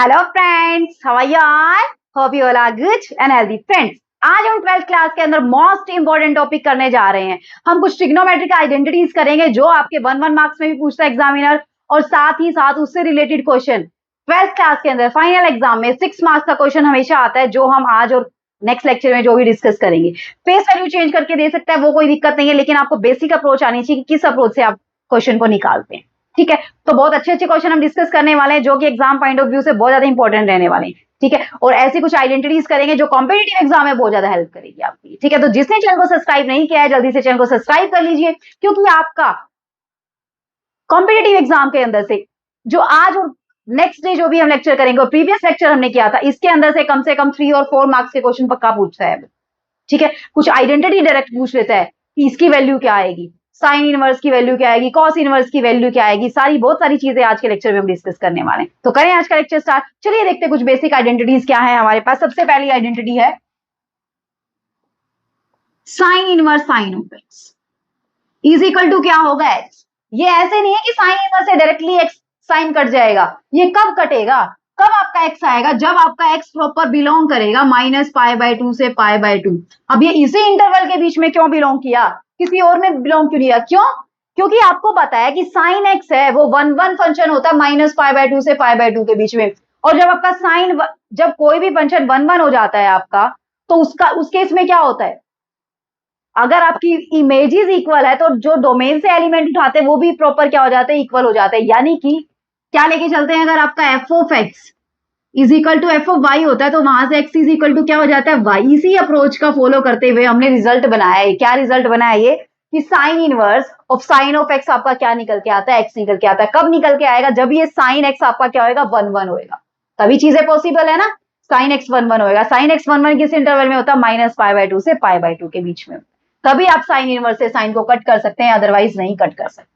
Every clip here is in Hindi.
Hello friends, how are you all? Hope you all are good and healthy friends. आज हम 12th क्लास के अंदर मोस्ट इंपोर्टेंट टॉपिक करने जा रहे हैं। हम कुछ ट्रिग्नोमेट्रिक आइडेंटिटीज करेंगे जो आपके 1 मार्क्स में भी पूछता है एग्जामिनर, और साथ ही साथ उससे रिलेटेड क्वेश्चन 12th क्लास के अंदर फाइनल एग्जाम में 6 मार्क्स का क्वेश्चन हमेशा आता है, जो हम आज और नेक्स्ट लेक्चर में जो भी डिस्कस करेंगे। फेस वैल्यू चेंज करके दे सकता है, वो कोई दिक्कत नहीं है, लेकिन आपको बेसिक अप्रोच आनी चाहिए कि किस अप्रोच से आप क्वेश्चन को निकालते हैं। ठीक है, तो बहुत अच्छे अच्छे क्वेश्चन हम डिस्कस करने वाले हैं जो कि एग्जाम पॉइंट ऑफ व्यू से बहुत ज्यादा इंपॉर्टेंट रहने वाले हैं। ठीक है, और ऐसी कुछ आइडेंटिटीज करेंगे जो कॉम्पिटिटिव एग्जाम में बहुत ज्यादा हेल्प करेगी आपकी। ठीक है, तो जिसने चैनल को सब्सक्राइब नहीं किया है जल्दी से चैनल को सब्सक्राइब कर लीजिए, क्योंकि आपका कॉम्पिटिटिव एग्जाम के अंदर से जो आज और नेक्स्ट डे जो भी हम लेक्चर करेंगे और प्रीवियस लेक्चर हमने किया था, इसके अंदर से कम 3 और 4 मार्क्स के क्वेश्चन पक्का पूछता है। ठीक है, कुछ आइडेंटिटी डायरेक्ट पूछ लेता है कि इसकी वैल्यू क्या आएगी, साइन इनवर्स की वैल्यू क्या आएगी, कॉस इनवर्स की वैल्यू क्या आएगी, बहुत सारी चीजें आज के लेक्चर में हम डिस्कस करने वाले हैं। तो करें आज का लेक्चर स्टार्ट। चलिए देखते हैं कुछ बेसिक आइडेंटिटीज क्या है हमारे पास। सबसे पहली आइडेंटिटी है sine inverse sine of x is equal to क्या होगा, एक्स। ये ऐसे नहीं है कि साइन इनवर्स से डायरेक्टली एक्स साइन कट जाएगा। ये कब कटेगा, कब आपका एक्स आएगा, जब आपका एक्स प्रॉपर बिलोंग करेगा -π/2 से π/2। अब ये इसी इंटरवल के बीच में क्यों बिलोंग किया, किसी और में बिलोंग क्यों नहीं किया? क्यों? क्योंकि आपको पता है कि साइन एक्स है वो 1 फंक्शन होता है -π/2 से π/2 के बीच में। और जब आपका साइन, जब कोई भी फंक्शन 1 हो जाता है आपका, तो उस केस में क्या होता है, अगर आपकी इमेजेस इक्वल है तो जो डोमेन से एलिमेंट उठाते हैं वो भी प्रॉपर क्या हो जाते हैं, इक्वल हो जाते हैं। यानी कि क्या लेके चलते हैं, अगर आपका f of x is equal to f of y होता है तो वहां से एक्स इज इक्वल टू क्या हो जाता है, वाई। इसी अप्रोच का फॉलो करते हुए हमने रिजल्ट बनाया है। क्या रिजल्ट बनाया ये कि sine inverse of sine of x आपका क्या निकल के आता है, एक्स निकल के आता है। कब निकल के आएगा, जब ये साइन एक्स आपका क्या होगा, 1 होएगा, तभी चीजें पॉसिबल है ना। साइन एक्स 1 होएगा। साइन एक्स 1 किस इंटरवल में होता है, -π/2 से π/2 के बीच में। तभी आप साइन इनवर्स से साइन को कट कर सकते हैं, अदरवाइज नहीं कट कर सकते।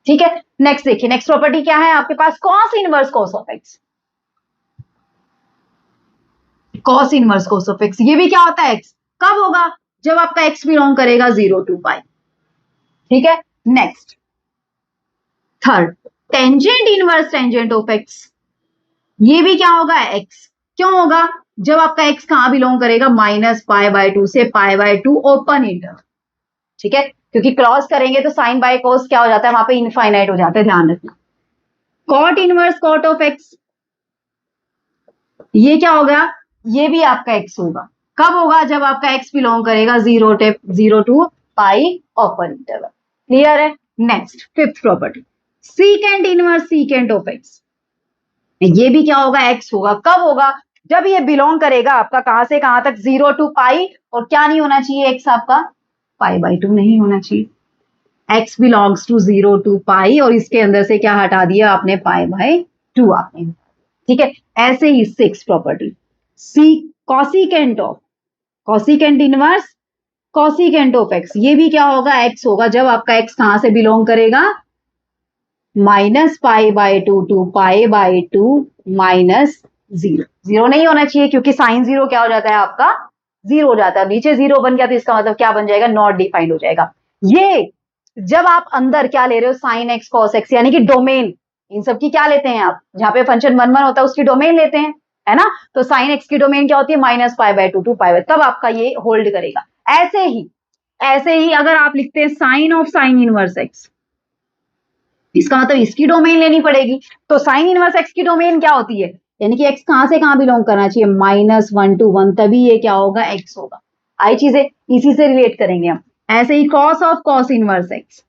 ठीक है, नेक्स्ट देखिए, नेक्स्ट प्रॉपर्टी क्या है आपके पास, cos inverse cos of x. Cos inverse cos of x, ये भी क्या होता है, एक्स। कब होगा, जब आपका एक्स बिलोंग करेगा 0 to π। ठीक है, next third, tangent inverse tangent of x. ये भी क्या होगा, एक्स। क्यों होगा, जब आपका एक्स कहां बिलोंग करेगा, -π/2 से π/2 ओपन इंटरवल। ठीक है, क्योंकि क्रॉस करेंगे तो साइन बाय कॉस क्या हो जाता है, वहां पे इनफाइनाइट हो जाता है, ध्यान रखना। Cot inverse cot of x, ये क्या होगा, ये भी आपका एक्स होगा। कब होगा, जब आपका एक्स बिलोंग करेगा 0 to π ओपन इंटरवल। क्लियर है। Next fifth property, secant inverse secant of x. ये भी क्या होगा, एक्स होगा। कब होगा, जब ये बिलोंग करेगा आपका कहां से कहां तक, 0 to π। और क्या नहीं होना चाहिए, एक्स आपका π/2 नहीं होना चाहिए। x बिलोंग्स टू 0 to π, और इसके अंदर से क्या हटा दिया आपने, π/2 आपने। ठीक है, ऐसे ही six property, see cosecant of, cosecant inverse cosecant of x. ये भी क्या होगा, एक्स होगा। जब आपका एक्स कहां से बिलोंग करेगा, -π/2 to π/2 -0। 0 नहीं होना चाहिए, क्योंकि साइन 0 क्या हो जाता है आपका, 0 हो जाता है। नीचे 0 बन गया तो इसका मतलब क्या बन जाएगा, नॉट डिफाइंड हो जाएगा। ये जब आप अंदर क्या ले रहे हो, साइन एक्स कॉस एक्स, यानी कि डोमेन, इन सब की क्या लेते हैं आप, जहां पे फंक्शन 1 होता है उसकी डोमेन लेते हैं, है ना। तो साइन एक्स की डोमेन क्या होती है, -π/2 to π, तब आपका ये होल्ड करेगा। ऐसे ही अगर आप लिखते हैं sine of sine inverse x, इसका मतलब इसकी डोमेन लेनी पड़ेगी। तो साइन इनवर्स एक्स की डोमेन क्या होती है, यानी कि एक्स कहां से कहां बिलोंग करना चाहिए, -1 to 1, तभी ये क्या होगा, एक्स होगा। आई चीजें इसी से रिलेट करेंगे हम। ऐसे ही cos of cos inverse x,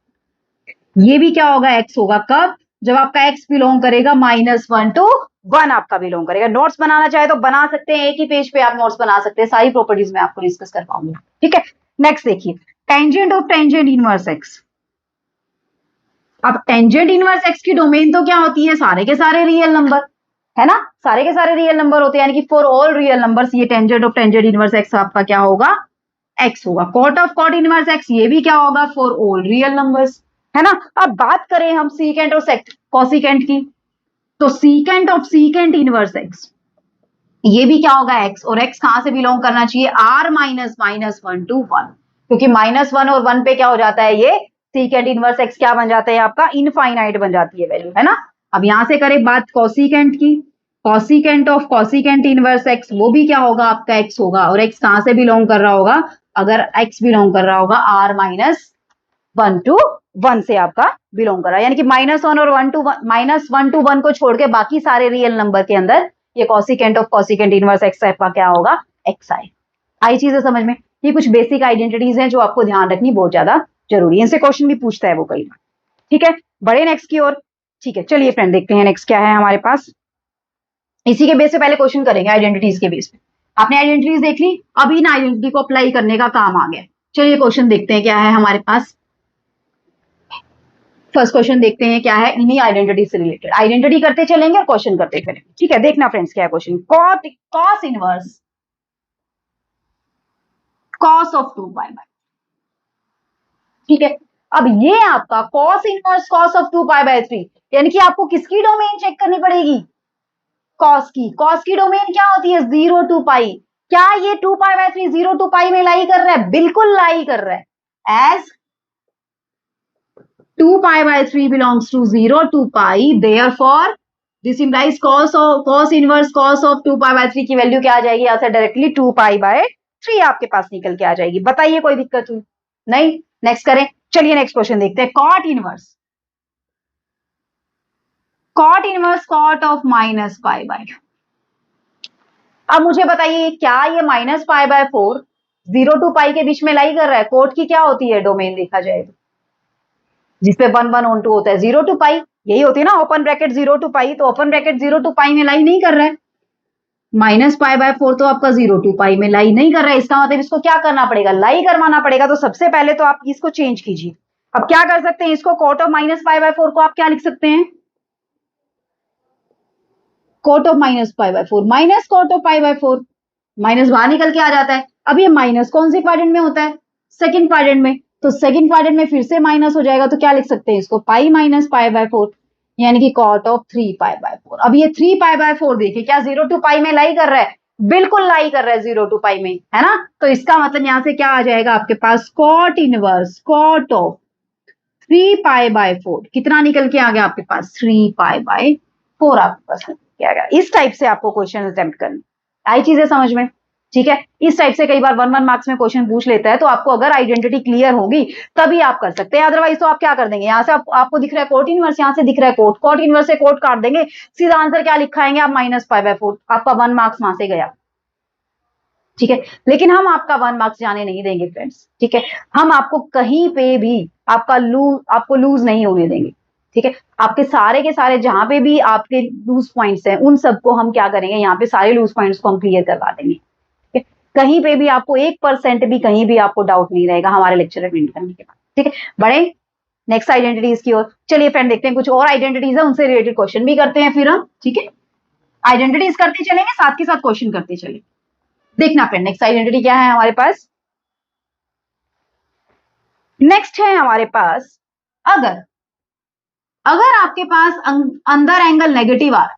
ये भी क्या होगा, एक्स होगा। कब, जब आपका एक्स बिलोंग करेगा -1 to 1 आपका बिलोंग करेगा। नोट्स बनाना चाहे तो बना सकते हैं, एक ही पेज पे आप नोट्स बना सकते हैं, सारी प्रॉपर्टीज में आपको डिस्कस कर पाऊंगी। ठीक है, नेक्स्ट देखिए, tangent of tangent inverse x. अब टेंजेंट इनवर्स एक्स की डोमेन तो क्या होती है, सारे के सारे रियल नंबर, है ना। सारे के सारे रियल नंबर होते हैं, यानी कि फॉर ऑल रियल नंबर्स ये tangent of tangent inverse x आपका क्या होगा, एक्स होगा। Cot of cot inverse x, ये भी क्या होगा, फॉर ऑल रियल नंबर्स, है ना। अब बात करें हम सीकेंट और कॉसिकेंट की, तो secant of secant inverse x, ये भी क्या होगा, एक्स। और एक्स कहां से बिलोंग करना चाहिए, r -1 to 1, क्योंकि -1 और 1 पे क्या हो जाता है, ये सीकेंट इनवर्स एक्स क्या बन जाता है आपका, इनफाइनाइट बन जाती है वैल्यू, है ना। अब यहां से करें बात कॉसिकेंट की, cosecant of cosecant inverse x, वो भी क्या होगा आपका एक्स होगा, और एक्स कहां से बिलोंग कर रहा होगा, अगर एक्स बिलोंग कर रहा होगा r -1 to 1 से आपका बिलोंग कर रहा है, यानी कि -1 और -1 to 1 को छोड़ के बाकी सारे रियल नंबर के अंदर ये cosecant of cosecant inverse x का क्या होगा, एक्स आई चीजें समझ में। ये कुछ बेसिक आइडेंटिटीज हैं जो आपको ध्यान रखनी बहुत ज्यादा जरूरी है, इनसे क्वेश्चन भी पूछता है वो कई बार। ठीक है, बड़े नेक्स्ट की ओर। ठीक है, चलिए फ्रेंड देखते हैं नेक्स्ट क्या है हमारे पास। इसी के बेस पे पहले क्वेश्चन करेंगे, आइडेंटिटीज के बेस पे। आपने आइडेंटिटीज देख ली, अभी इन आइडेंटिटी को अप्लाई करने का काम आ गया। चलिए क्वेश्चन देखते हैं क्या है हमारे पास। फर्स्ट क्वेश्चन देखते हैं क्या है इन्हीं आइडेंटिटी से रिलेटेड। आइडेंटिटी करते चलेंगे और क्वेश्चन करते चलेंगे। ठीक है, देखना फ्रेंड्स क्या है question. Cos inverse cos of 2 pi bye, ठीक है। अब ये आपका cos inverse cos of 2 pi by 3, यानी कि आपको किसकी डोमेन चेक करनी पड़ेगी, कॉस की। कॉस की डोमेन क्या होती है, 0 to पाई। क्या ये 2 पाई बाय 3 0 to पाई में लाई कर रहा है, बिल्कुल लाई कर रहा है। As 2 pi by 3 belongs to 0 to pi, therefore this implies cos inverse cos of 2 pi by 3 की वैल्यू क्या आ जाएगी, यहां से डायरेक्टली 2 पाई बाय 3 आपके पास निकल के आ जाएगी। बताइए कोई दिक्कत हुई नहीं। नेक्स्ट करें, चलिए नेक्स्ट क्वेश्चन देखते हैं। Cot inverse cot of minus pi by. अब मुझे बताइए क्या ये -π/4 0 to पाई के बीच में लाई कर रहा है। कोट की क्या होती है डोमेन, देखा जाए तो जिसपे 1 1 on 2 होता है, 0 to पाई यही होती है ना, ओपन ब्रैकेट 0 to पाई। तो ओपन ब्रैकेट 0 to पाई में लाई नहीं कर रहा है, -π/4 तो आपका 0 to पाई में लाई नहीं कर रहा है। इसका मतलब इसको क्या करना पड़ेगा, लाई करवाना पड़ेगा। तो सबसे पहले तो आप इसको चेंज कीजिए। अब क्या कर सकते हैं, इसको कोट ऑफ -π/4 को आप क्या लिख सकते हैं, cot of -π/4 minus cot of π/4, minus बाहर निकल के आ जाता है। अब ये माइनस कौन से क्वाड्रेंट में होता है, सेकंड क्वाड्रेंट में। तो सेकंड क्वाड्रेंट में फिर से माइनस हो जाएगा, तो क्या लिख सकते हैं इसको, पाई माइनस π/4, यानी कि कॉट ऑफ 3 π/4। अब ये 3 π/4 देखिए क्या 0 to पाई में लाई कर रहा है, बिल्कुल लाई कर रहा है 0 to पाई में, है ना। तो इसका मतलब यहां से क्या आ जाएगा आपके पास, कॉट इनवर्स कॉट ऑफ 3 π/4 कितना निकल के आ गया आपके पास, 3 π/4 आपके पास क्या गया। इस टाइप से आपको क्वेश्चन अटेम्प्ट करना, आई चीजें समझ में। ठीक है, इस टाइप से कई बार 1 मार्क्स में क्वेश्चन पूछ लेता है, तो आपको अगर आइडेंटिटी क्लियर होगी तभी आप कर सकते हैं, अदरवाइज तो आप क्या कर देंगे, यहाँ से आपको दिख रहा है कोट इनवर्स, यहाँ से दिख रहा है कोट इनवर्स से कोट काट देंगे, सीधा आंसर क्या लिखाएंगे आप, -π/4, आपका 1 मार्क्स वहां से गया। ठीक है, लेकिन हम आपका 1 मार्क्स जाने नहीं देंगे फ्रेंड्स। ठीक है, हम आपको कहीं पे भी आपको लूज नहीं होने देंगे। ठीक है, आपके सारे के सारे जहां पे भी आपके लूज पॉइंट्स हैं उन सबको हम क्या करेंगे, यहाँ पे सारे लूज पॉइंट्स को हम क्लियर करवा देंगे। ठीक है, कहीं पे भी आपको 1% भी कहीं भी आपको डाउट नहीं रहेगा हमारे लेक्चर अटेंड करने के बाद। ठीक है, बड़े नेक्स्ट आइडेंटिटीज की ओर। चलिए फ्रेंड देखते हैं कुछ और आइडेंटिटीज है, उनसे रिलेटेड क्वेश्चन भी करते हैं फिर हम। ठीक है, आइडेंटिटीज करते चलेंगे, साथ के साथ क्वेश्चन करते चलेंगे। देखना फ्रेंड नेक्स्ट आइडेंटिटी क्या है हमारे पास। नेक्स्ट है हमारे पास, अगर आपके पास अंदर एंगल नेगेटिव आ रहा है,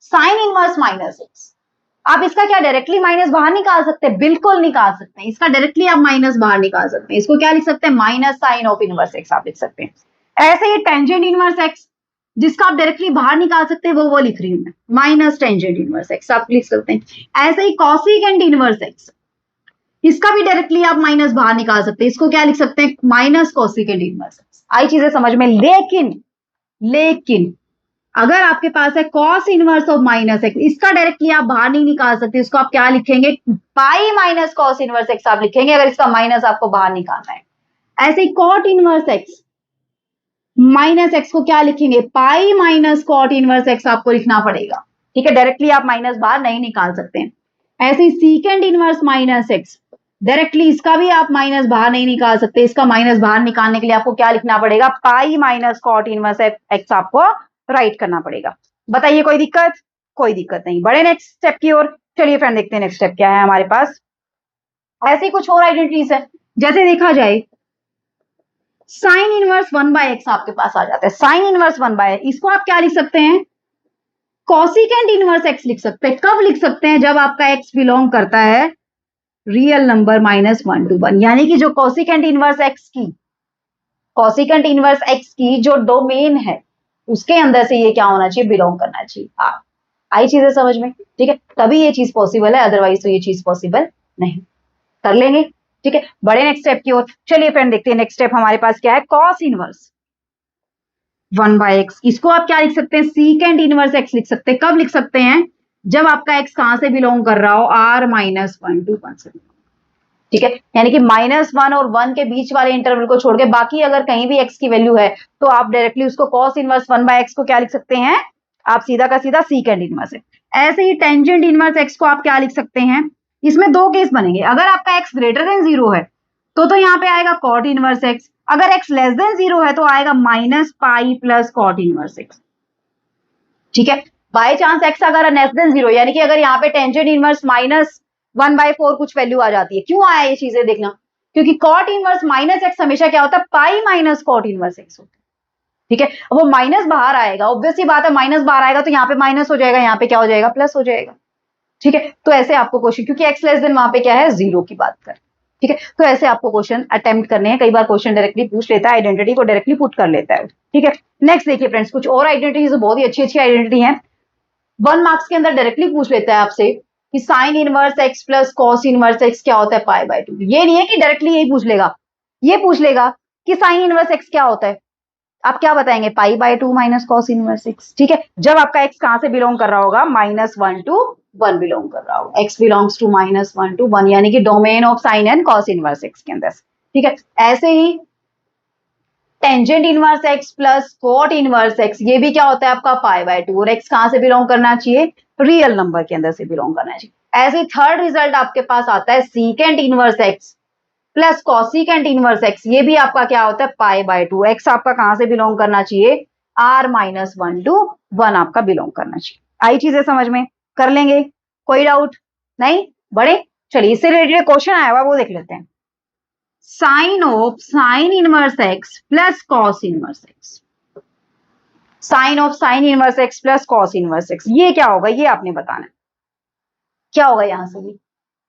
साइन इनवर्स -x, आप इसका क्या डायरेक्टली माइनस बाहर निकाल सकते हैं, बिल्कुल निकाल सकते हैं। इसका डायरेक्टली आप माइनस बाहर निकाल सकते हैं। इसको क्या लिख सकते हैं, minus sine of inverse x आप लिख सकते हैं। ऐसे ही टेंजेंट इनवर्स x, जिसका आप डायरेक्टली बाहर निकाल सकते हैं, वो लिख रही हूं मैं, माइनस टेंजेंट इनवर्स x आप लिख सकते हैं। ऐसे ही कॉसिकेंट इनवर्स x, इसका भी डायरेक्टली आप माइनस बाहर निकाल सकते हैं। इसको क्या लिख सकते हैं, माइनस कॉसिकेंट इनवर्स x। आई चीजें समझ में। लेकिन अगर आपके पास है कॉस इनवर्स ऑफ -x, इसका डायरेक्टली आप बाहर नहीं निकाल सकते। इसको आप क्या लिखेंगे, pi minus cos inverse x आप लिखेंगे, अगर इसका माइनस आपको बाहर निकालना है। ऐसे ही कॉट इनवर्स x -x को क्या लिखेंगे, pi minus cot inverse x आपको लिखना पड़ेगा। ठीक है, डायरेक्टली आप माइनस बाहर नहीं निकाल सकते हैं। ऐसे ही सीकेंड इनवर्स -x, डायरेक्टली इसका भी आप माइनस बाहर नहीं निकाल सकते। इसका माइनस बाहर निकालने के लिए आपको क्या लिखना पड़ेगा, pi minus cot inverse x आपको राइट करना पड़ेगा। बताइए कोई दिक्कत, कोई दिक्कत नहीं। बड़े नेक्स्ट स्टेप की ओर चलिए फ्रेंड देखते हैं नेक्स्ट स्टेप क्या है हमारे पास। ऐसी कुछ और आइडेंटिटीज है, जैसे देखा जाए साइन इनवर्स 1/x आपके पास आ जाता है। साइन इनवर्स 1/x, इसको आप क्या लिख सकते हैं, कॉसिकेंट इनवर्स x लिख सकते हैं। कब लिख सकते हैं, जब आपका x बिलोंग करता है रियल नंबर -1 to 1, यानी कि जो कॉसिकेंट इनवर्स x की जो डोमेन है उसके अंदर से ये क्या होना चाहिए, बिलोंग करना चाहिए। आई चीजें समझ में, ठीक है, तभी ये चीज पॉसिबल है, अदरवाइज तो ये चीज पॉसिबल नहीं। कर लेंगे, ठीक है, बड़े नेक्स्ट स्टेप की ओर। चलिए फ्रेंड देखते हैं नेक्स्ट स्टेप हमारे पास क्या है, कॉस इनवर्स 1/x। इसको आप क्या लिख सकते हैं, सीकेंड इनवर्स x लिख सकते हैं। कब लिख सकते हैं, जब आपका x कहां से बिलोंग कर रहा हो, r-1 to 1 से, ठीक है, यानी कि -1 और 1 के बीच वाले इंटरवल को छोड़ के बाकी अगर कहीं भी x की वैल्यू है तो आप डायरेक्टली उसको cos इनवर्स 1/x को क्या लिख सकते हैं, आप सीधा का सीधा सीकेंड इनवर्स है। ऐसे ही टेंजेंट इनवर्स x को आप क्या लिख सकते हैं, इसमें दो केस बनेंगे। अगर आपका x ग्रेटर देन 0 है तो यहाँ पे आएगा cot इनवर्स x, अगर x लेस देन 0 है तो आएगा -pi plus cot inverse x, ठीक है। बाय चांस x अगर लेस देन 0 यानी कि अगर यहाँ पे टेंजेंट इनवर्स -1/4 कुछ वैल्यू आ जाती है, क्यों आया ये चीजें देखना, क्योंकि cot इनवर्स -x हमेशा क्या होता है, pi minus cot inverse x होता है, ठीक है। वो माइनस बाहर आएगा, ऑब्वियस सी बात है, माइनस बाहर आएगा तो यहाँ पे माइनस हो जाएगा, यहाँ पे क्या हो जाएगा, प्लस हो जाएगा, ठीक है। तो ऐसे आपको क्वेश्चन, क्योंकि x लेस देन वहां पे क्या है, 0 की बात कर, ठीक है, तो ऐसे आपको क्वेश्चन अटेम्प्ट करने हैं। कई बार क्वेश्चन डायरेक्टली पूछ लेता है, आइडेंटिटी को डायरेक्टली पुट कर लेता है, ठीक है। नेक्स्ट देखिए फ्रेंड्स, कुछ और आइडेंटिटीज बहुत ही अच्छी अच्छी आइडेंटिटी है, 1 मार्क्स के अंदर डायरेक्टली पूछ लेता है आपसे कि sine inverse x plus cos inverse x क्या होता है, π/2। ये नहीं है कि डायरेक्टली यही पूछ लेगा, ये पूछ लेगा कि साइन इनवर्स x क्या होता है, आप क्या बताएंगे, π/2 माइनस कॉस इनवर्स x, ठीक है। जब आपका x कहां से बिलोंग कर रहा होगा, -1 to 1 बिलोंग कर रहा होगा, x बिलोंग्स टू -1 to 1 यानी कि domain of sine and cos inverse x के अंदर, ठीक है। ऐसे ही tangent inverse x plus cot inverse x, ये भी क्या होता है आपका π/2, और x कहां से बिलोंग करना चाहिए, रियल नंबर के अंदर से बिलोंग करना चाहिए। ऐसे थर्ड रिजल्ट आपके पास आता है secant inverse x plus cosecant inverse x, ये भी आपका क्या होता है, π/2, x आपका कहां से बिलोंग करना चाहिए, r-1 to 1 आपका बिलोंग करना चाहिए। आई चीजें समझ में, कर लेंगे, कोई डाउट नहीं बड़े। चलिए इससे रिलेटेड क्वेश्चन आया हुआ वो देख लेते हैं, sine of sine inverse x plus cos inverse x, sine of sine inverse x plus cos inverse x, ये क्या होगा, ये आपने बताना है क्या होगा यहां से भी।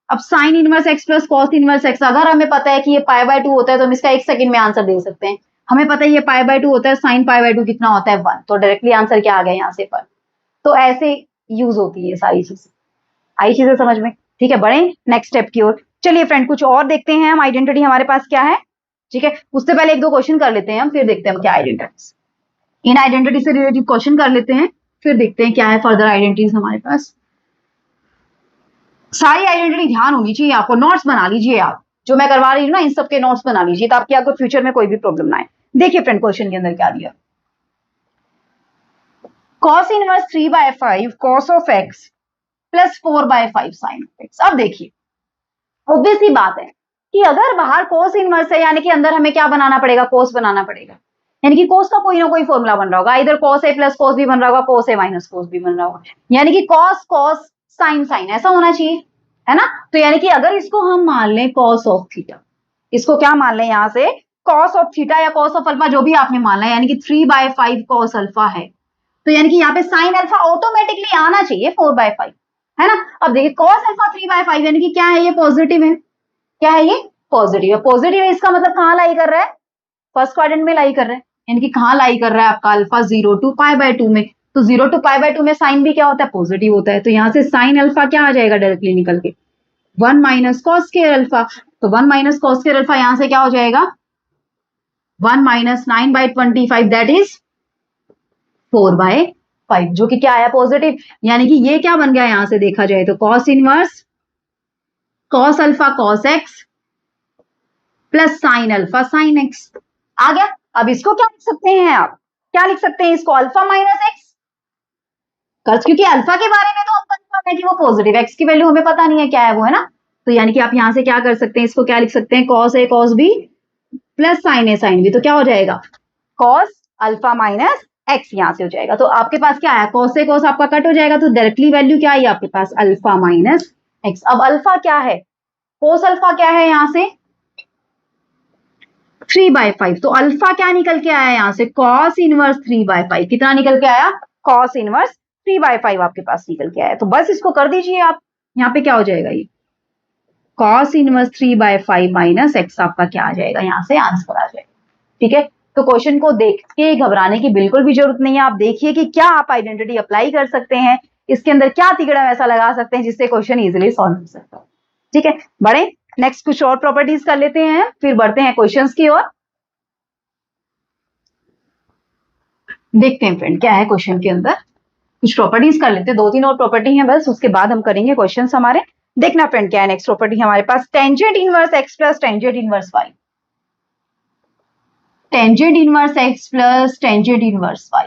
अब sign inverse x plus cos inverse x, अगर हमें पता है कि ये π/2 होता है तो हम इसका 1 सेकंड में आंसर दे सकते हैं। हमें पता है ये π/2 होता है, साइन π/2 कितना होता है, 1, तो डायरेक्टली आंसर क्या आ गया यहाँ से पर। तो ऐसे यूज होती है सारी चीजें, आई चीजें समझ में, ठीक है। बढ़े नेक्स्ट स्टेप की ओर। चलिए फ्रेंड कुछ और देखते हैं हम, आइडेंटिटी हमारे पास क्या है, ठीक है। उससे पहले एक दो क्वेश्चन कर लेते हैं हम, फिर देखते हैं हम क्या आइडेंटिटी, इन आइडेंटिटी से रिलेटेड क्वेश्चन कर लेते हैं, फिर देखते हैं क्या है फर्दर आइडेंटिटीज हमारे पास। सारी आइडेंटिटी ध्यान होनी चाहिए आपको, नोट्स बना लीजिए आप, जो मैं करवा रही हूँ ना इन सबके नोट्स बना लीजिए, ताकि आपको फ्यूचर में कोई भी प्रॉब्लम ना आए। देखिए फ्रेंड क्वेश्चन के अंदर क्या दिया, cos inverse 3/5 cos of x plus 4/5 sine of x। अब देखिए ऑब्वियस ही बात है कि अगर बाहर cos इनवर्स है यानी कि अंदर हमें क्या बनाना पड़ेगा, cos बनाना पड़ेगा, यानी कि cos का कोई ना कोई फॉर्मूला बन रहा होगा, इधर cos a plus cos b बन रहा होगा, cos a minus cos b बन रहा होगा, यानी कि cos cos sin sin ऐसा होना चाहिए, है ना। तो यानी कि अगर इसको हम मान लें cos ऑफ थीटा, इसको क्या मान लें यहाँ से, cos ऑफ थीटा या cos ऑफ अल्फा, जो भी आपने मानना है, यानी कि 3/5 cos अल्फा है, तो यानी कि यहाँ पे sin अल्फा ऑटोमेटिकली आना चाहिए 4/5, है ना। अब देखिए cos अल्फा 3/5 यानी कि क्या है, ये पॉजिटिव है, क्या है ये, पॉजिटिव है, पॉजिटिव है, इसका मतलब कहाँ लाई कर रहा है, फर्स्ट क्वाड्रेंट में लाई कर रहा है, यानी कि कहाँ लाई कर रहा है आपका अल्फा 0 to π/2 में, तो 0 to π/2 में साइन भी क्या होता है, पॉजिटिव होता है, तो यहाँ से साइन अल्फा क्या आ जाएगा डायरेक्टली निकल के, 1 माइनस कॉस स्क्वायर अल्फा, तो 1 माइनस कॉस स्क्वायर अल्फा यहाँ से क्या हो जाएगा, 1 माइनस 9/25 दैट इज 4/5, जो कि क्या आया, पॉजिटिव, यानी कि ये क्या बन गया यहां से देखा जाए तो cos inverse cos alpha cos x plus sine alpha sign x आ गया। अब इसको क्या लिख सकते हैं आप, क्या लिख सकते हैं इसको, अल्फा माइनस एक्स, क्योंकि अल्फा के बारे में तो हम कंफर्म है कि वो पॉजिटिव, एक्स की वैल्यू हमें पता नहीं है क्या है वो, है ना। तो यानी कि आप यहां से क्या कर सकते हैं, इसको क्या लिख सकते हैं, cos a cos b plus sine a sine b, तो क्या हो जाएगा, cos अल्फा माइनस एक्स यहां से हो जाएगा। तो आपके पास क्या है, cos से cos आपका कट हो जाएगा, तो डायरेक्टली वैल्यू क्या आई आपके पास, अल्फा माइनस एक्स। अब अल्फा क्या है, cos अल्फा क्या है यहाँ से 3/5, तो अल्फा क्या निकल के आया यहाँ से, cos इनवर्स 3/5, कितना निकल के आया, cos इनवर्स 3/5 आपके पास निकल के आया। तो बस इसको कर दीजिए आप, यहाँ पे क्या हो जाएगा, ये cos इनवर्स 3/5 माइनस एक्स आपका क्या आ जाएगा, यहाँ से आंसर आ जाएगा, ठीक है। तो क्वेश्चन को देख के घबराने की बिल्कुल भी जरूरत नहीं है, आप देखिए कि क्या आप आइडेंटिटी अप्लाई कर सकते हैं, इसके अंदर क्या तिगड़ा ऐसा लगा सकते हैं जिससे क्वेश्चन इजीली सॉल्व हो सकता है। ठीक है, बढ़े नेक्स्ट कुछ और प्रॉपर्टीज कर लेते हैं, फिर बढ़ते हैं क्वेश्चंस की ओर। देखते हैं फ्रेंड क्या है क्वेश्चन के अंदर, कुछ प्रॉपर्टीज कर लेते हैं, 2-3 और प्रॉपर्टी हैं बस, उसके बाद हम करेंगे क्वेश्चंस हमारे। देखना फ्रेंड क्या है नेक्स्ट प्रॉपर्टी हमारे पास, tangent inverse x plus tangent inverse y. Tangent inverse x plus tangent inverse y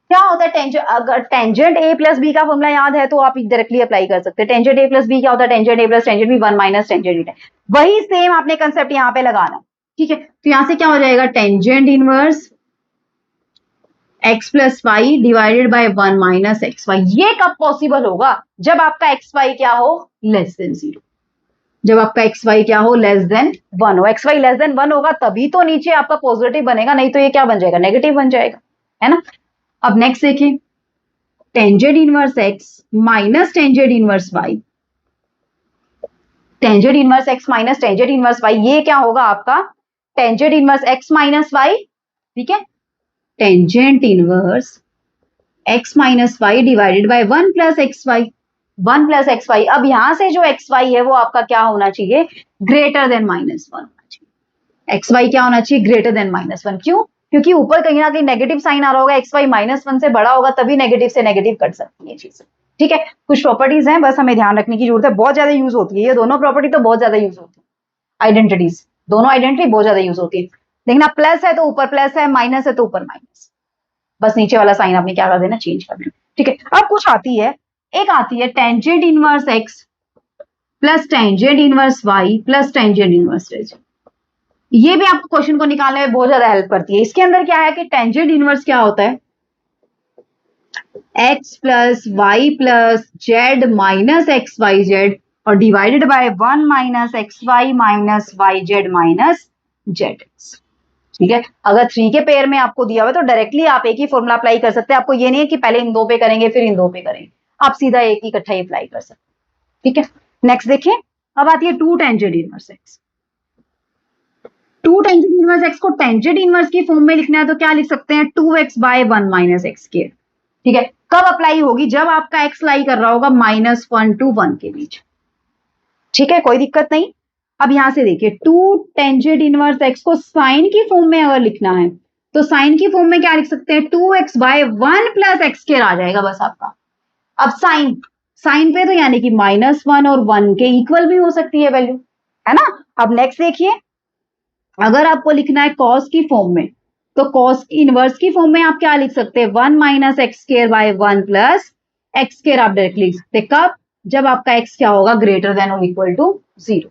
क्या होता है? टेंजेंट, अगर टेंजेंट ए प्लस बी का फॉर्मूला याद है तो आप डायरेक्टली अप्लाई कर सकते हैं। टेंजेंट ए प्लस बी क्या होता है? Tangent A plus tangent b 1 minus tangent a. वही सेम आपने कंसेप्ट यहाँ पे लगाना। ठीक है, तो यहां से क्या हो जाएगा? Tangent inverse x plus y divided by 1 minus x y. ये कब पॉसिबल होगा? जब आपका एक्स वाई क्या हो? Less than 0। जब आपका एक्स वाई क्या हो? लेस देन 1 हो। एक्स वाई लेस देन 1 होगा तभी तो नीचे आपका पॉजिटिव बनेगा, नहीं तो ये क्या बन जाएगा? नेगेटिव बन जाएगा, है ना। अब नेक्स्ट देखिए, tangent inverse x minus tangent inverse y. Tangent inverse x minus tangent inverse y, ये क्या होगा आपका? Tangent inverse x minus y. ठीक है, tangent inverse x minus y divided by 1 plus x y. 1 plus x y. अब यहां से जो एक्स वाई है वो आपका क्या होना चाहिए? ग्रेटर देन -1 होना चाहिए। एक्स वाई क्या होना चाहिए? Greater than -1। क्यों? क्योंकि ऊपर कहीं ना कहीं नेगेटिव साइन आ रहा होगा, एक्स वाई -1 से बड़ा होगा तभी नेगेटिव से नेगेटिव कट सकती है चीजें। ठीक है, कुछ प्रॉपर्टीज हैं बस हमें ध्यान रखने की जरूरत है, बहुत ज्यादा यूज होती है ये दोनों प्रॉपर्टी, तो बहुत ज्यादा यूज होती है। आइडेंटिटीज, दोनों आइडेंटिटी बहुत ज्यादा यूज होती है। देखना, प्लस है तो ऊपर प्लस है, माइनस है तो ऊपर माइनस, बस नीचे वाला साइन आपने क्या कर देना? चेंज कर देना। ठीक है, अब कुछ आती है, एक आती है tangent inverse x plus tangent inverse y plus tangent inverse tangent. ये भी आपको क्वेश्चन को निकालने में बहुत ज्यादा हेल्प करती है। इसके अंदर क्या है कि टेंजेंट इनवर्स क्या होता है? X plus y plus z minus x y z और divided by 1 minus x y minus y z minus z x. ठीक है, अगर 3 के पेयर में आपको दिया हुआ तो डायरेक्टली आप एक ही फॉर्मूला अप्लाई कर सकते हैं। आपको ये नहीं है कि पहले इन दो पे करेंगे फिर इन दो पे करेंगे, आप सीधा एक ही इकट्ठा ही अप्लाई कर सकते हैं। ठीक है, नेक्स्ट देखिए, अब आती है 2 tangent inverse x. 2 tangent inverse x को टेंजेंट इनवर्स की फॉर्म में लिखना है तो क्या लिख सकते हैं? 2x बाय 1 माइनस एक्स के। ठीक है, कब अप्लाई होगी? जब आपका एक्स लाई कर रहा होगा -1 to 1 के बीच। ठीक है, कोई दिक्कत नहीं। अब यहां से देखिए, 2 टेंजेंट इनवर्स एक्स को साइन की फॉर्म में अगर लिखना है तो साइन की फॉर्म में क्या लिख सकते हैं? 2x बाय 1 प्लस एक्स के आ जाएगा बस आपका। अब साइन, साइन पे तो यानी कि -1 और 1 के इक्वल भी हो सकती है वैल्यू, है ना। अब नेक्स्ट देखिए, अगर आपको लिखना है कॉस की फॉर्म में तो कॉस इनवर्स की फॉर्म में आप क्या लिख सकते हैं? 1 minus x square by 1 plus x square आप डायरेक्टली लिख सकते हैं। कब? जब आपका एक्स क्या होगा? ग्रेटर देन और इक्वल टू 0।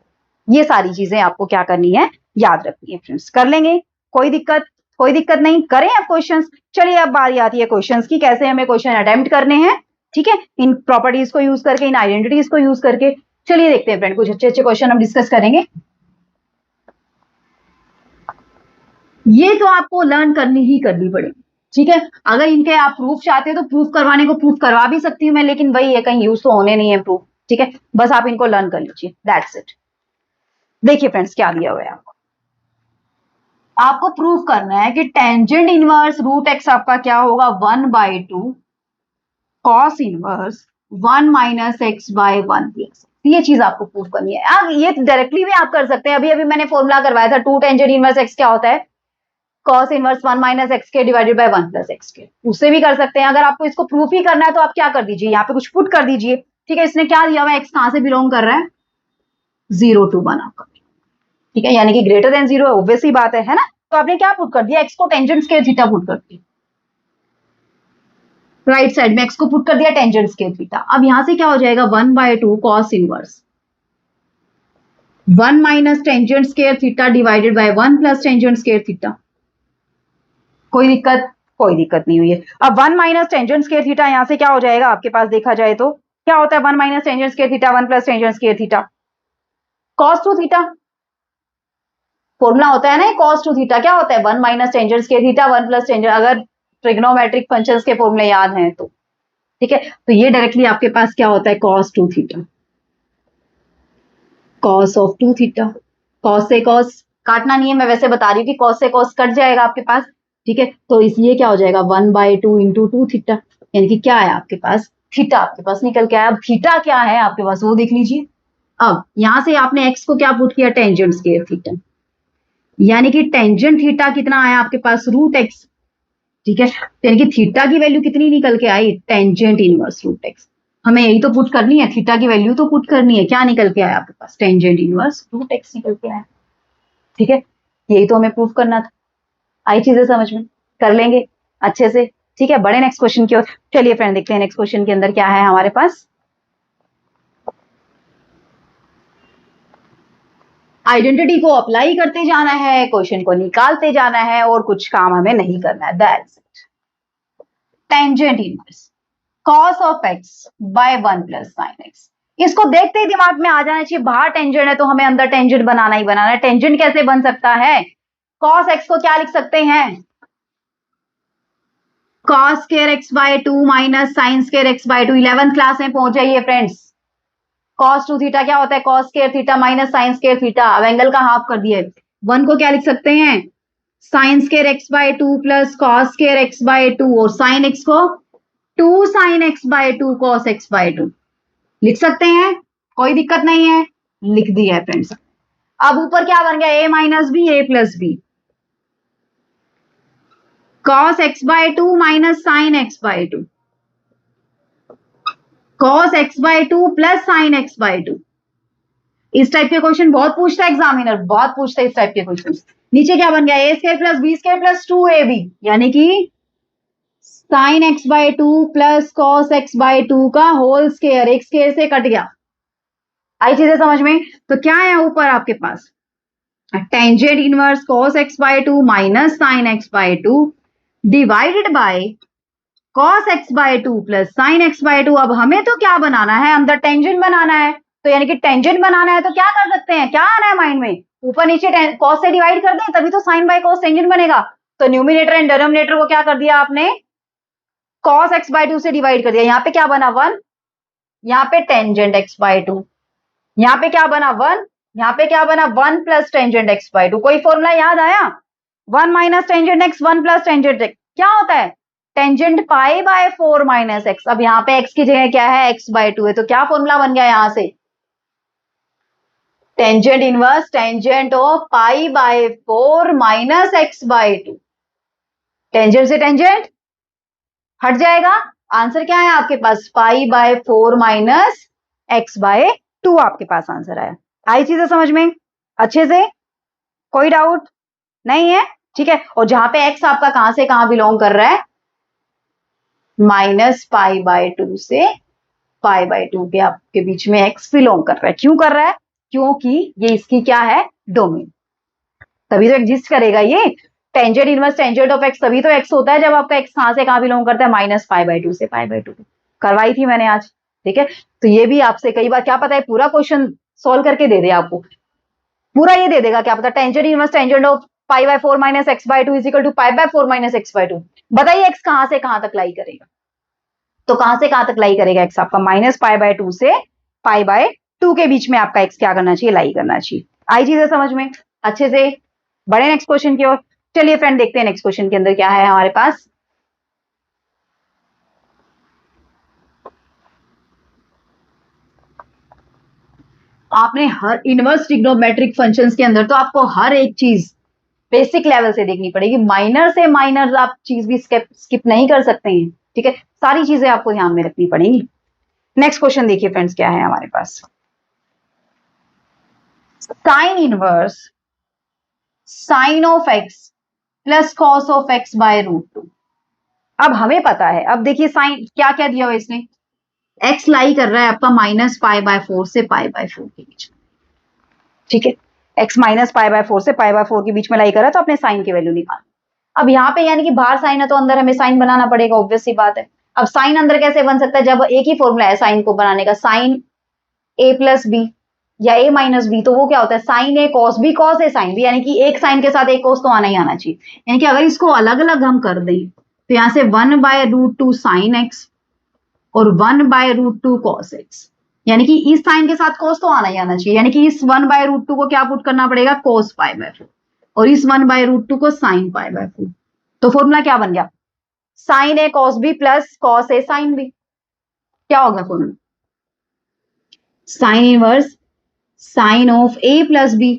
ये सारी चीजें आपको क्या करनी है? याद रखनी है फ्रेंड्स। कर लेंगे, कोई दिक्कत? कोई दिक्कत नहीं, करें अब क्वेश्चंस। चलिए अब बारी आती है क्वेश्चंस की, कैसे हमें क्वेश्चन अटेम्प्ट करने हैं। ठीक है, इन प्रॉपर्टीज को यूज करके, इन आइडेंटिटीज को यूज करके। चलिए देखते हैं फ्रेंड, कुछ अच्छे अच्छे क्वेश्चन हम डिस्कस करेंगे। ये तो आपको लर्न करनी ही करनी पड़ेगी। ठीक है, अगर इनके आप प्रूफ चाहते हो तो प्रूफ करवाने को प्रूफ करवा भी सकती हूँ मैं, लेकिन वही है कहीं यूज तो होने नहीं है प्रूफ। ठीक है, बस आप इनको लर्न कर लीजिए, दैट्स इट। देखिए फ्रेंड्स क्या दिया हुआ है आपको, आपको प्रूफ करना है कि टेंजेंट इनवर्स रूट एक्स आपका क्या होगा? 1/2 cos inverse 1 minus x by 1 plus. ये चीज आपको प्रूफ करनी है। अब ये डायरेक्टली भी आप कर सकते हैं, अभी अभी मैंने फॉर्मूला करवाया था, 2 टेंजेंट इनवर्स एक्स क्या होता है? कॉस इनवर्स 1 माइनस एक्स के डिवाइडेड बाय 1 प्लस एक्स के। उससे भी कर सकते हैं। अगर आपको इसको प्रूफ ही करना है तो आप क्या कर दीजिए, यहाँ पे कुछ पुट कर दीजिए। ठीक है, इसने क्या दिया हुआ है? एक्स कहां से बिलोंग कर रहा है? 0 to 1 आपका। ठीक है, यानी कि ग्रेटर देन 0 है, ऑब्वियस ही बात है ना। तो आपने क्या पुट कर दिया? एक्स को टेंजेंट स्क्वायर थीटा पुट कर दिया, राइट साइड में एक्स को पुट कर दिया टेंजेंट स्क्वायर थीटा। अब यहां से क्या हो जाएगा? 1/2 cos inverse 1 minus tangent square theta divided by 1 plus tangent square theta. कोई दिक्कत? कोई दिक्कत नहीं हुई है। अब 1 माइनस टेंजेंट स्क्वायर थीटा यहां से क्या हो जाएगा आपके पास? देखा जाए तो क्या होता है? 1 minus tangent square theta 1 plus tangent square theta cos two theta. Formula होता है ना कॉस टू थीटा, क्या होता है? 1 minus tangent square theta 1 plus tangent, अगर ट्रिग्नोमेट्रिक फंक्शंस के फॉर्मूले याद हैं तो। ठीक है, तो ये डायरेक्टली आपके पास क्या होता है? Cos two theta, cos of 2 theta. Cos से कॉस काटना नहीं है, मैं वैसे बता रही हूँ कि कॉस से कॉस कट जाएगा आपके पास। ठीक है, तो इस ये क्या हो जाएगा? 1/2 इंटू 2 थीटा, यानी कि क्या है आपके पास? थीटा आपके पास निकल के आया। अब थीटा क्या है आपके पास वो देख लीजिए। अब यहां से आपने एक्स को क्या पुट किया, टेंजेंट स्क्वायर थीटा, यानी कि टेंजेंट थीटा कितना आया आपके पास, रूट एक्स। ठीक है, तो यानी कि थीटा की वैल्यू कितनी निकल के आई, टेंजेंट इनवर्स रूट एक्स। हमें यही तो पुट करनी है, थीटा की वैल्यू तो पुट करनी है। क्या निकल के आया आपके पास, टेंजेंट इनवर्स रूट एक्स निकल के आया। ठीक है, यही तो हमें प्रूफ करना था। आई चीजें समझ में, कर लेंगे अच्छे से। ठीक है, बड़े नेक्स्ट क्वेश्चन की ओर। चलिए फ्रेंड देखते हैं नेक्स्ट क्वेश्चन के अंदर क्या है हमारे पास। आइडेंटिटी को अप्लाई करते जाना है, क्वेश्चन को निकालते जाना है, और कुछ काम हमें नहीं करना है। That's it. Tangent inverse cos of x by 1 plus sine x. इसको देखते ही दिमाग में आ जाना चाहिए, बाहर टेंजेंट है तो हमें अंदर टेंजेंट बनाना ही बनाना है। टेंजेंट कैसे बन सकता है, cos एक्स को क्या लिख सकते हैं, cos square x by 2 minus sine square x by 2। 11th class में पहुंच जाइए फ्रेंड्स। cos 2 थीटा क्या होता है, cos square theta minus sine square theta. अब एंगल का हाफ कर दिया। 1 को क्या लिख सकते हैं, sine square x by 2 plus cos square x by 2, और साइन एक्स को 2 sine x by 2 cos x by 2 लिख सकते हैं, कोई दिक्कत नहीं है, लिख दिया है फ्रेंड्स। अब ऊपर क्या बन गया, a minus b a plus b, cos x by 2 minus sine x by 2, cos x by 2 plus sine x by 2। इस टाइप के क्वेश्चन बहुत पूछता है एग्जामिनर, बहुत पूछता है इस टाइप के क्वेश्चन। नीचे क्या बन गया, a square plus b square प्लस 2ab, यानी कि sine x by 2 plus cos x by 2 का होल स्क्वायर, एक स्क्वायर से कट गया। आई चीजें समझ में। तो क्या है ऊपर आपके पास, tangent inverse cos x by 2 minus sine x by 2 divided by cos x by 2 plus sine x by 2। अब हमें तो क्या बनाना है, अंदर टेंजेंट बनाना है। तो यानी कि टेंजेंट बनाना है तो क्या कर सकते हैं, क्या आना है माइंड में, ऊपर नीचे cos से डिवाइड कर दें, तभी तो साइन बाय cos टेंजेंट बनेगा। तो न्यूमिनेटर एंड डिनोमिनेटर को क्या कर दिया आपने, cos x बाय 2 से डिवाइड कर दिया। यहाँ पे क्या बना 1, यहाँ पे टेंजेंट x बाय 2, यहाँ पे क्या बना 1, यहाँ पे क्या बना 1 प्लस टेंजेंट एक्स बाय 2। कोई फॉर्मूला याद आया, 1 minus tangent x 1 plus tangent x क्या होता है, tangent pi by 4 minus x. अब यहाँ पे एक्स की जगह क्या है, एक्स बाय 2 है, तो क्या फॉर्मूला बन गया यहां से, tangent inverse tangent of pi by 4 minus x by 2। Tangent से टेंजेंट हट जाएगा, आंसर क्या है आपके पास, pi by 4 minus x by 2 आपके पास आंसर आया। आई चीजें समझ में अच्छे से, कोई डाउट नहीं है। ठीक है, और जहां पे एक्स आपका कहां से कहां बिलोंग कर रहा है, माइनस पाई बाय 2 से पाई बाय 2 के आपके बीच में एक्स बिलोंग कर रहा है। क्यों कर रहा है, क्योंकि ये इसकी क्या है, डोमेन, तभी तो एग्जिस्ट करेगा ये। Tangent inverse tangent of x तभी तो एक्स होता है जब आपका एक्स कहां से कहां बिलोंग करता है, माइनस पाई बाय 2 से पाई बाय 2 करवाई थी मैंने आज। ठीक है, तो ये भी आपसे कई बार क्या पता है, पूरा क्वेश्चन सोल्व करके दे दे आपको, पूरा ये दे देगा, क्या पता tangent inverse tangent of pi by 4 minus x by 2 is equal to pi by 4 minus x by 2। बताइए एक्स कहां से कहां तक लाई करेगा, तो कहां से कहां तक लाई करेगा एक्स आपका, माइनस पाई बाय 2 से पाई बाय 2 के बीच में आपका एक्स क्या करना चाहिए, लाई करना चाहिए। आई चीजें समझ में अच्छे से, बड़े नेक्स्ट क्वेश्चन की ओर। चलिए फ्रेंड देखते हैं नेक्स्ट क्वेश्चन के अंदर क्या है हमारे पास। आपने हर इनवर्स ट्रिग्नोमेट्रिक फंक्शंस के अंदर तो आपको हर एक चीज बेसिक लेवल से देखनी पड़ेगी, माइनर से माइनर आप चीज भी स्किप नहीं कर सकते हैं। ठीक है, सारी चीजें आपको ध्यान में रखनी पड़ेंगी। नेक्स्ट क्वेश्चन देखिए फ्रेंड्स क्या है हमारे पास, sine inverse sine of x plus cos of x by root 2। अब हमें पता है, अब देखिए साइन क्या क्या दिया हुआ इसने, एक्स लाई कर रहा है आपका माइनस पाई बाय 4 से पाई बाय 4 के बीच में। ठीक है, एक्स माइनस पाई बाय 4 से पाई बाय 4 के बीच में लाई कर रहा है, तो अपने साइन की वैल्यू निकाल। अब यहाँ पे यानी कि बाहर साइन है तो अंदर हमें साइन बनाना पड़ेगा, ऑब्वियस सी बात है। अब साइन अंदर कैसे बन सकता है, जब एक ही फॉर्मूला है साइन को बनाने का, साइन ए प्लस बी या ए माइनस बी, तो वो क्या होता है, sign A cos B, cos A sine B, यानी कि एक साइन के साथ एक कॉस तो आना ही आना चाहिए। यानी कि अगर इसको अलग अलग हम कर दें तो यहां से 1 बाय रूट 2 साइन एक्स और 1 बाय रूट 2 कॉस एक्स, यानी कि इस साइन के साथ कॉस तो आना ही आना चाहिए। यानी कि इस 1 बाय रूट 2 को क्या पुट करना पड़ेगा, कॉस पाई बाय 4, और इस 1 बाय रूट 2 को साइन पाई बाय 4। तो फॉर्मूला क्या बन गया, sine A cos B plus cos A sine B. क्या होगा formula? Sine inverse sine of A plus B.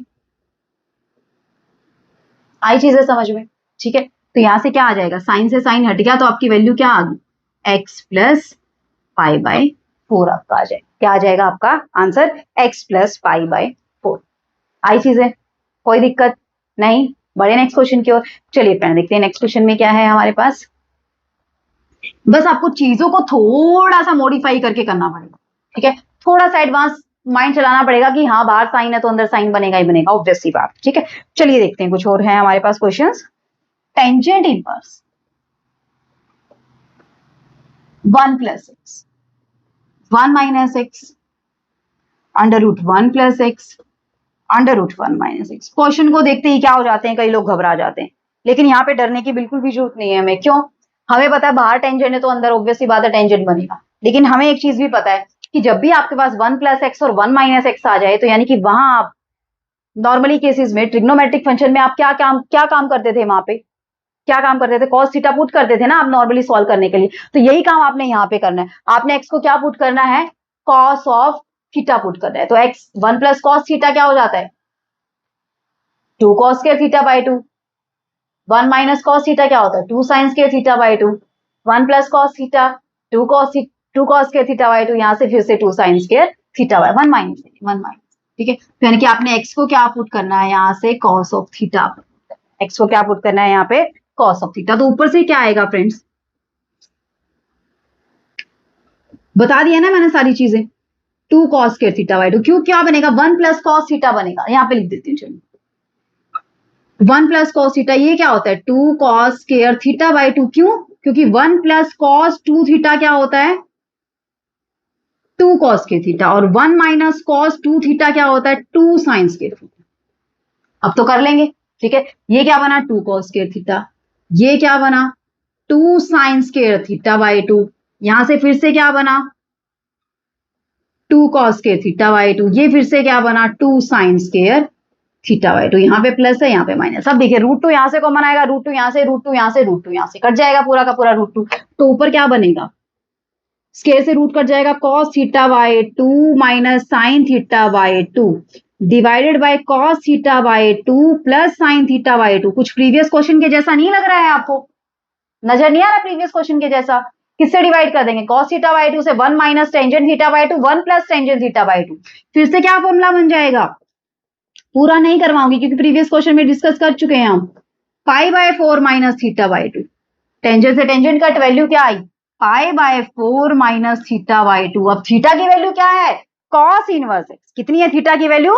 आई चीज है समझ में? ठीक है, तो यहां से क्या आ जाएगा, साइन से साइन हट गया तो आपकी वैल्यू क्या आ गई, एक्स प्लस पाई बाय 4 आपका आ जाएगा। क्या आ जाएगा आपका answer? X plus pi by 4। आई चीज है, कोई दिक्कत नहीं? बढ़े नेक्स्ट क्वेश्चन की ओर। चलिए फ्रेंड देखते हैं नेक्स्ट क्वेश्चन में क्या है हमारे पास। बस आपको चीजों को थोड़ा सा मॉडिफाई करके करना पड़ेगा, ठीक है, थोड़ा सा एडवांस माइंड चलाना पड़ेगा कि हाँ बाहर साइन है तो अंदर साइन बनेगा ही बनेगा, ऑब्वियस सी बात। ठीक है, चलिए देखते हैं कुछ और है हमारे पास questions. Tangent inverse 1 plus x 1 minus x under root 1 plus x under root 1 minus x. Question को देखते ही क्या हो जाते हैं, कई लोग घबरा जाते हैं, लेकिन यहाँ पे डरने की बिल्कुल भी जरूरत नहीं है हमें। क्यों? हमें पता है बाहर टेंजेंट है तो अंदर ऑब्वियसली बात है टेंजेंट बनेगा, लेकिन हमें एक चीज भी पता है कि जब भी आपके पास 1 प्लस एक्स और 1 माइनस एक्स आ जाए तो यानी कि वहां आप नॉर्मली केसेस में ट्रिग्नोमेट्रिक फंक्शन में आप क्या काम करते थे, वहां पे क्या काम करते थे, कॉस थीटा पुट करते थे ना आप नॉर्मली सॉल्व करने के लिए। तो यही काम आपने यहाँ पे करना है, आपने एक्स को क्या पुट करना है, कॉस ऑफ थीटा पुट करना है। तो एक्स 1 प्लस कॉस थीटा क्या हो जाता है, 2 cos square theta by 2। 1 minus cos theta क्या होता है, 2 sign square theta by 2। 1 plus cos theta 2 cos square theta by 2, यहाँ से फिर से 2 sign square theta by 1 minus 1 minus. ठीक है, तो यानी कि आपने एक्स को क्या पुट करना है यहाँ से, कॉस ऑफ थीटा। एक्स को क्या पुट करना है यहाँ पे, कॉस ऑफ थीटा। तो ऊपर से क्या आएगा फ्रेंड्स, बता दिया ना मैंने सारी चीजें। 2 कॉस स्क्वायर थीटा बाई 2, क्यों क्या बनेगा, 1 प्लस कॉस थीटा बनेगा, यहाँ पे लिख देती हूँ चलिए। 1 प्लस कॉस थीटा ये क्या होता है, 2 कॉस स्क्वायर थीटा बाई 2। क्यों? क्योंकि 1 प्लस कॉस 2 थीटा क्या होता है, 2 कॉस स्क्वायर थीटा, और 1 माइनस कॉस 2 थीटा क्या होता है, 2 साइन स्क्वायर थीटा। अब तो कर लेंगे। ठीक है, ये क्या बना, 2 कॉस स्क्वायर थीटा, ये क्या बना, 2 साइन स्क्वायर थीटा बाई 2। यहां से फिर से क्या बना, 2 कॉस स्क्वायर थीटा बाई 2। ये फिर से क्या बना, 2 साइन स्क्वायर थीटा बाई 2। यहाँ पे प्लस है, यहाँ पे माइनस। अब देखिए रूट 2 यहाँ से कॉमन आएगा, रूट 2 यहाँ से, रूट 2 यहाँ से, रूट 2 यहाँ से कट जाएगा पूरा का पूरा रूट 2। तो ऊपर क्या बनेगा, स्क्वायर से रूट कट जाएगा, cos theta by 2 minus sine theta by 2 divided by cos theta by 2 plus sine theta by 2। कुछ प्रीवियस क्वेश्चन के जैसा नहीं लग रहा है आपको, नजर नहीं आ रहा प्रीवियस क्वेश्चन के जैसा? किससे डिवाइड कर देंगे, cos थीटा बाई 2 से 1 minus tangent theta by 2, 1 plus tangent theta by 2। फिर से क्या फॉर्मूला बन जाएगा, पूरा नहीं करवाऊंगी क्योंकि प्रीवियस क्वेश्चन में डिस्कस कर चुके हैं हम। Pi by 4 minus theta by 2, tangent से टेंजेंट कट, वैल्यू क्या आई, pi by 4 minus theta by 2। अब थीटा की वैल्यू क्या है, cos इनवर्स एक्स। कितनी है थीटा की वैल्यू,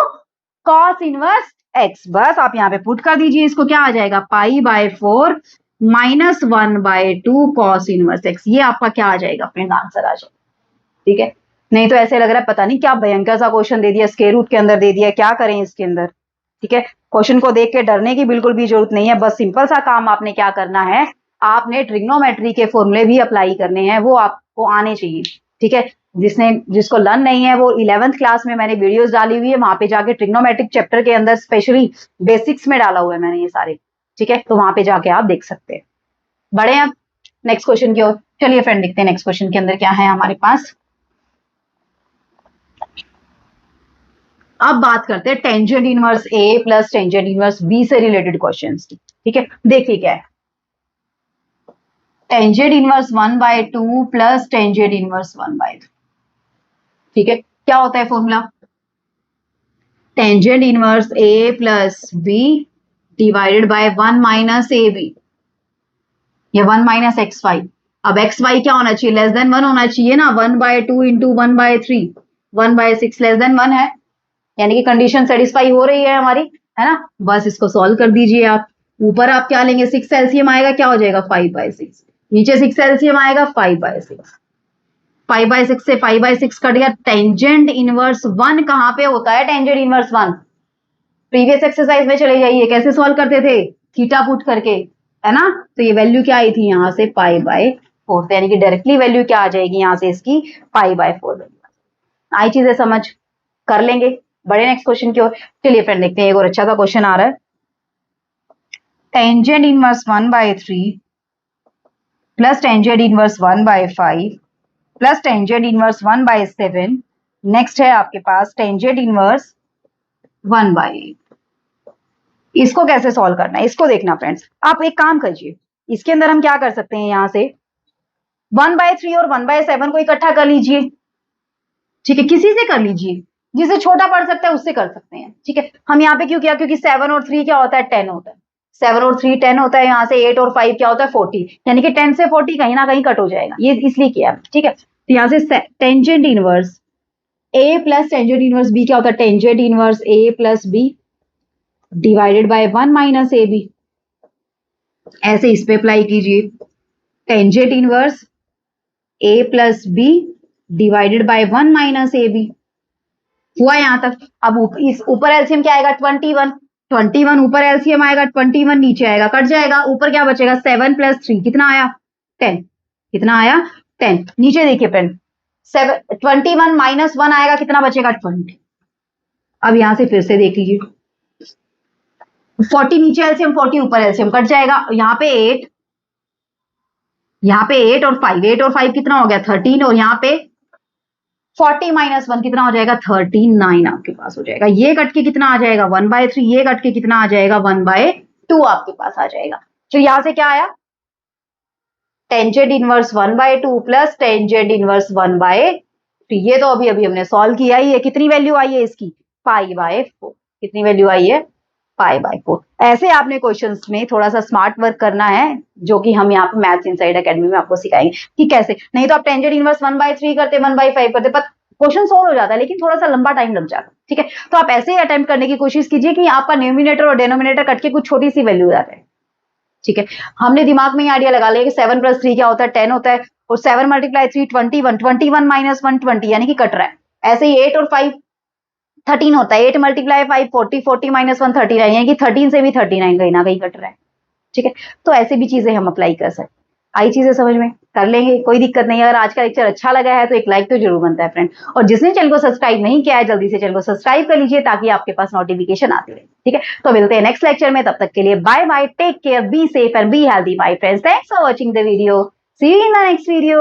cos इनवर्स एक्स। बस आप यहाँ पे पुट कर दीजिए, इसको क्या आ जाएगा, pi by 4 minus 1 by 2 cos inverse x. ये आपका क्या आ जाएगा फ्रेंड, आंसर आ जाएगा। ठीक है, नहीं तो ऐसे लग रहा है पता नहीं क्या भयंकर सा क्वेश्चन दे दिया, स्क्वायर रूट के अंदर दे दिया, क्या करें इसके अंदर। ठीक है, क्वेश्चन को देख के डरने की बिल्कुल भी जरूरत नहीं है, बस सिंपल सा काम आपने क्या करना है, आपने ट्रिग्नोमेट्री के फॉर्मूले भी अप्लाई करने हैं, वो आपको आने चाहिए। ठीक है, जिसको लर्न नहीं है वो 11th क्लास में मैंने वीडियोस डाली हुई है, वहां पे जाके ट्रिग्नोमेट्रिक चैप्टर के अंदर स्पेशली बेसिक्स में डाला हुआ है मैंने ये सारे। ठीक है, तो वहां पे जाके आप देख सकते हैं। बढ़े अब नेक्स्ट क्वेश्चन की ओर। चलिए फ्रेंड देखते हैं नेक्स्ट क्वेश्चन के अंदर क्या है हमारे पास। अब बात करते हैं tangent inverse a plus tangent inverse b से रिलेटेड क्वेश्चंस की। ठीक है, देखिए क्या है, tangent inverse 1 by 2 plus tangent inverse 1 by 3। ठीक है, क्या होता है formula, tangent inverse a plus b divided by 1 minus a b, या 1 माइनस एक्स वाई। अब एक्स वाई क्या होना चाहिए, लेस देन 1 होना चाहिए ना, 1 by 2 into 1 by 3, 1 by 6 less than 1 है, यानी कि कंडीशन सेटिस्फाई हो रही है हमारी, है ना। बस इसको सॉल्व कर दीजिए आप। ऊपर आप क्या लेंगे, 6 एलसीएम आएगा, क्या हो जाएगा 5 बाय 6। नीचे 6 एलसीएम आएगा 5 बाय 6। 5 बाय 6 से 5 बाय 6 कट गया। टेंजेंट इनवर्स 1 कहां पे होता है, टेंजेंट इनवर्स 1 प्रीवियस एक्सरसाइज में चले जाइए, कैसे सॉल्व करते थे, थीटा पुट करके, है ना। तो ये वैल्यू क्या आई थी यहाँ से, पाई बाय 4, यानी कि डायरेक्टली वैल्यू क्या आ जाएगी यहाँ से इसकी, पाई बाय 4 वैल्यू। आई चीजें समझ, कर लेंगे। बड़े नेक्स्ट क्वेश्चन की ओर। चलिए फ्रेंड देखते हैं, एक और अच्छा सा क्वेश्चन आ रहा है, tangent inverse 1 by 3 plus tangent inverse 1 by 5 plus tangent inverse 1/7, next है आपके पास टेंजेंट इनवर्स 1/8। इसको कैसे सॉल्व करना है, इसको देखना फ्रेंड्स। आप एक काम कीजिए, इसके अंदर हम क्या कर सकते हैं, यहां से 1/3 और 1/7 को इकट्ठा कर लीजिए। ठीक है, किसी से कर लीजिए, जिसे छोटा पड़ सकता है उससे कर सकते हैं। ठीक है, हम यहाँ पे क्यों किया, क्योंकि 7 और 3 क्या होता है, 10 होता है। 7 और 3 10 होता है, यहाँ से 8 और 5 क्या होता है, 40, यानी कि 10 से 40 कहीं ना कहीं कट हो जाएगा, ये इसलिए किया। ठीक है, तो यहाँ से tangent inverse a plus tangent inverse b क्या होता है, tangent inverse a plus b divided by 1 minus a b. ऐसे इस पे अप्लाई कीजिए, tangent inverse a plus b divided by 1 minus a b. हुआ यहां तक। अब इस ऊपर एलसीएम क्या आएगा, 21 ऊपर एलसीएम आएगा, 21 नीचे आएगा, कट जाएगा, ऊपर क्या बचेगा, 7 + 3 कितना आया, 10। कितना आया, 10। नीचे देखिए फ्रेंड, 21 - 1 आएगा, कितना बचेगा, 20। अब यहां से फिर से देख लीजिए, 40 नीचे एलसीएम, 40 ऊपर एलसीएम, कट जाएगा, यहाँ पे 8, यहाँ पे 8 और 5, 8 और 5 कितना हो गया, 13, और यहाँ पे 40 - 1 कितना हो जाएगा, 39 आपके पास हो जाएगा। ये कट के कितना आ जाएगा, 1/3, ये कट के कितना आ जाएगा, 1/2 आपके पास आ जाएगा। तो यहां से क्या आया, tangent inverse 1/2 plus tangent inverse 1/3। ये तो अभी अभी हमने सॉल्व किया ही है। कितनी वैल्यू आई है इसकी, π/4। कितनी वैल्यू आई है, π/4। ऐसे आपने क्वेश्चंस में थोड़ा सा स्मार्ट वर्क करना है, जो कि हम यहाँ पे मैथ्स इनसाइड एकेडमी में आपको सिखाएंगे कि कैसे। नहीं तो आप टेंजेंट इनवर्स 1/3 करते, 1/5 करते, पर क्वेश्चन सोल्व हो जाता है, लेकिन थोड़ा सा लंबा टाइम लग जाता है। ठीक है, तो आप ऐसे ही अटेम्प्ट करने की कोशिश कीजिए कि आपका न्यूमिनेटर और डिनोमिनेटर कट के कुछ छोटी सी वैल्यू आ जाए। ठीक है, हमने दिमाग में ही आइडिया लगा लिया कि 7 + 3 क्या होता है, 10 होता है, और 7 × 3 21, 21 - 1 20, यानी कि कट रहा है। ऐसे ही 8 और 5 13 होता है, 8 × 5 40, 40 - 1 39, यानी कि 13 से भी 39 कहीं ना कहीं कट रहा है। ठीक है, तो ऐसे भी चीजें हम अप्लाई कर सकते हैं। आई चीजें समझ में, कर लेंगे, कोई दिक्कत नहीं। अगर आज का लेक्चर अच्छा लगा है तो एक लाइक तो जरूर बनता है फ्रेंड, और जिसने चैनल को सब्सक्राइब नहीं किया है जल्दी से चैनल को सब्सक्राइब कर लीजिए, ताकि आपके पास नोटिफिकेशन आती रहे। ठीक है, तो मिलते हैं नेक्स्ट लेक्चर में, तब तक के लिए bye bye, take care, be safe and be healthy my friends. Thanks for watching the video, see you in the next video.